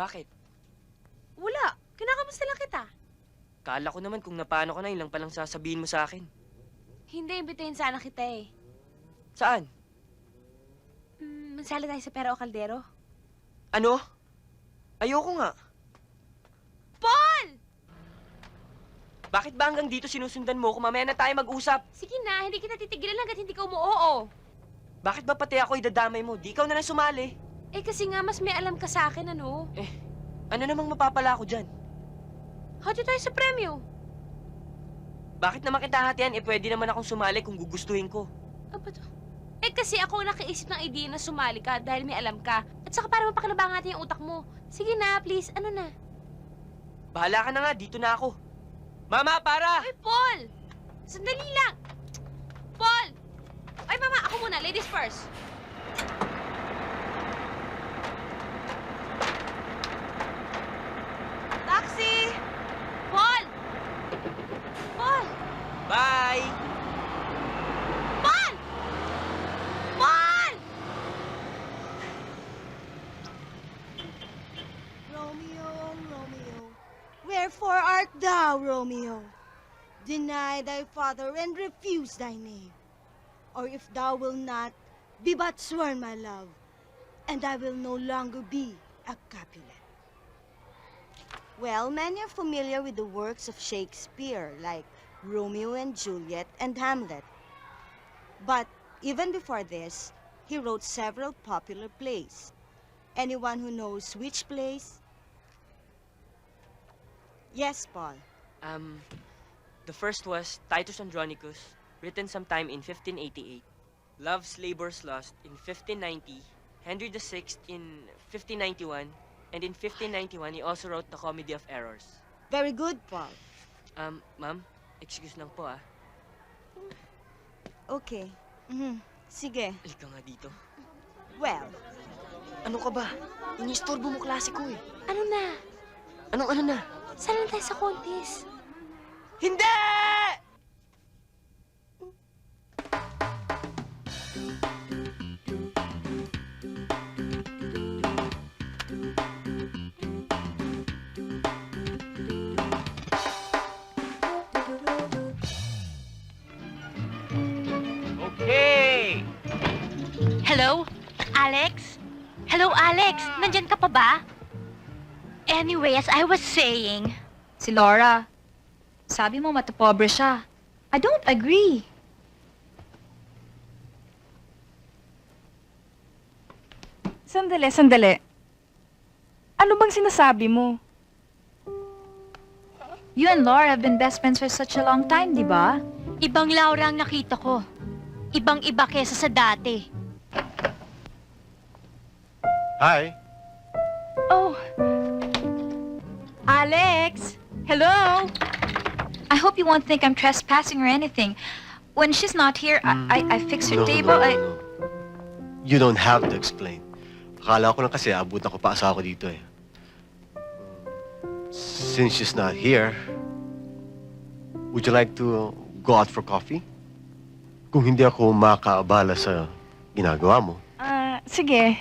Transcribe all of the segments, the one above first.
Bakit? Wala. Kinakamusta lang kita. Kala ko naman kung napano ka na, yun lang palang sasabihin mo sa akin. Hindi, imbitahin sana kita eh. Saan? Mansala tayo sa Pera o Kaldero. Ano? Ayoko nga. Paul! Bakit ba hanggang dito sinusundan mo kung mamaya na tayo mag-usap? Sige na, hindi kita titigilan hanggat hindi ka umuoo. Bakit ba pati ako idadamay mo? Di ikaw na lang sumali. Eh kasi nga, mas may alam ka sa akin, ano? Ano namang mapapala ko dyan? Hati tayo sa premyo. Bakit naman kita hatian? Pwede naman akong sumali kung gugustuhin ko. Ano ba to? Eh kasi ako nakaisip ng idea na sumali ka dahil may alam ka. At saka para mapakinabangan natin yung utak mo. Sige na, please. Ano na? Bahala ka na nga, dito na ako. Mama, para! Ay, Paul! Sandali lang! Paul! Ay, mama, ako muna. Ladies first. Taxi! Paul! Paul! Bye! Paul! Paul! Romeo, Romeo, wherefore art thou, Romeo? Deny thy father and refuse thy name. Or if thou wilt not, be but sworn, my love, and I will no longer be a Capulet. Well, many are familiar with the works of Shakespeare, like Romeo and Juliet and Hamlet. But even before this, he wrote several popular plays. Anyone who knows which plays? Yes, Paul. The first was Titus Andronicus, written sometime in 1588. Love's Labour's Lost in 1590. Henry VI in 1591. And in 1591, he also wrote The Comedy of Errors. Very good, Paul. Ma'am, excuse lang po ah. Okay. Sige. Halika nga dito. Well, Ano ka ba? Inistorbo mo klase ko eh. Ano na? Anong ano na? Saan tayo sa contest? Hindi! Okay! Hello? Alex? Hello, Alex? Nandyan ka pa ba? Anyway, as I was saying... Si Laura, sabi mo matapobre siya. I don't agree. Sandali. Ano bang sinasabi mo? You and Laura have been best friends for such a long time, di ba? Ibang Laura ang nakita ko. Ibang-iba kesa sa dati. Hi! Oh. Alex! Hello? I hope you won't think I'm trespassing or anything. When she's not here, I fix her table. No. You don't have to explain. Akala ko lang kasi abutan ko pa asa ako dito eh. Since she's not here, would you like to go out for coffee? Kung hindi ako makaabala sa ginagawa mo. Sige.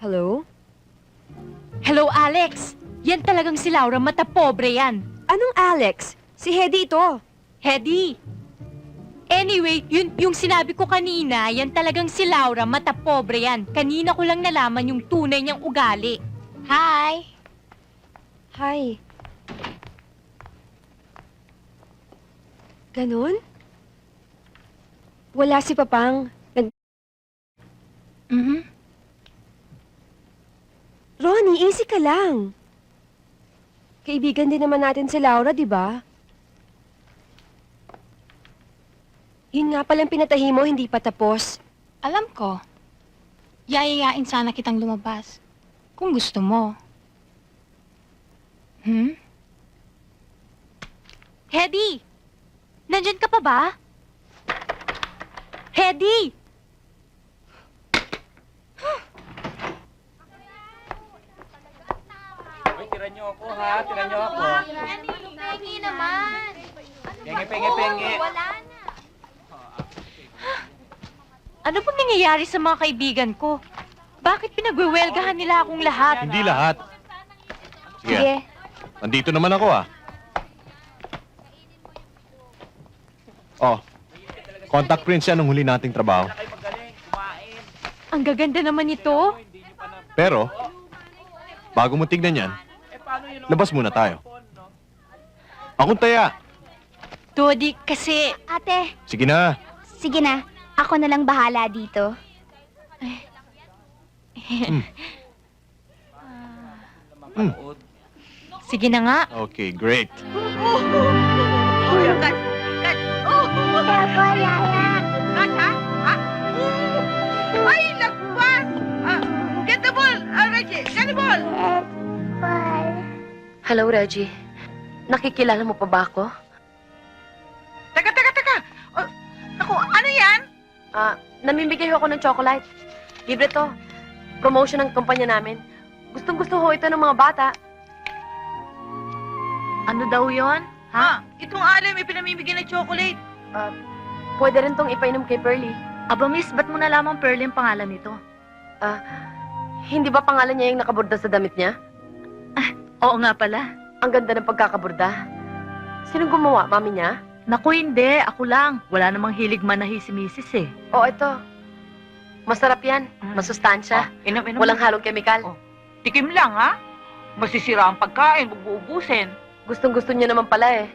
Hello? Hello, Alex! Yan talagang si Laura, matapobre yan. Anong Alex? Si Hedy ito. Hedy! Anyway, yung sinabi ko kanina, yan talagang si Laura, matapobre yan. Kanina ko lang nalaman yung tunay niyang ugali. Hi! Hi. Ganun? Wala si Papang. Ronnie, easy ka lang. Kaibigan din naman natin si Laura, di ba? Yun nga palang pinatahi mo, hindi pa tapos. Alam ko. Yayayain sana kitang lumabas. Kung gusto mo. Hedy! Nandyan ka pa ba? Hedy! Hoy, tira niyo ako ha, tira niyo ako. Pengi naman! Penge. Wala na. Ano bang nangyayari sa mga kaibigan ko? Bakit pinagwewelgahan nila akong lahat? Hindi lahat. Sige, Sige. nandito naman ako ah. Oh, contact print siya nung huli nating trabaho. Ang gaganda naman ito. Pero, bago mo tignan yan, labas muna tayo. Akong taya. Dodi, kasi... Ate, Sige na. sige na. Ako na lang bahala dito. Sige na nga. Okay, great. Hello, Reggie. Nakikilala mo pa ba ako? Teka! Naku, ano yan? Namimigay ho ako ng chocolate. Libre to. Promotion ng kumpanya namin. Gustong-gusto ho ito ng mga bata. Ano daw yon? Ha? Itong alam, may pinamimigay na chocolate. Pwede rin tong ipainom kay Pearlie. Aba, miss, ba't mo nalaman Pearl yung pangalan nito? Hindi ba pangalan niya yung nakaborda sa damit niya? Oo nga pala. Ang ganda ng pagkakaborda. Sinong gumawa? Mami niya? Naku, hindi. Ako lang. Wala namang hilig manahi si misis eh. Oo, ito. Masarap yan. Masustansya. Inom. Walang halong kemikal. Oh. Tikim lang, ha? Masisira ang pagkain, magbuubusin. Gustong-gusto niya naman pala eh.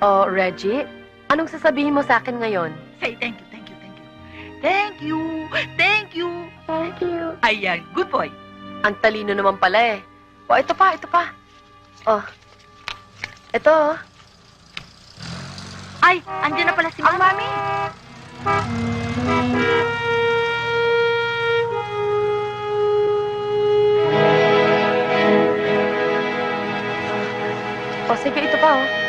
Oh, Reggie, anong sasabihin mo sa akin ngayon? Say thank you. Ayan, good boy. Ang talino naman pala eh. Oh, ito pa. Oh. Ito. Ay, andyan na pala si Mami. Oh, sige, ito pa oh.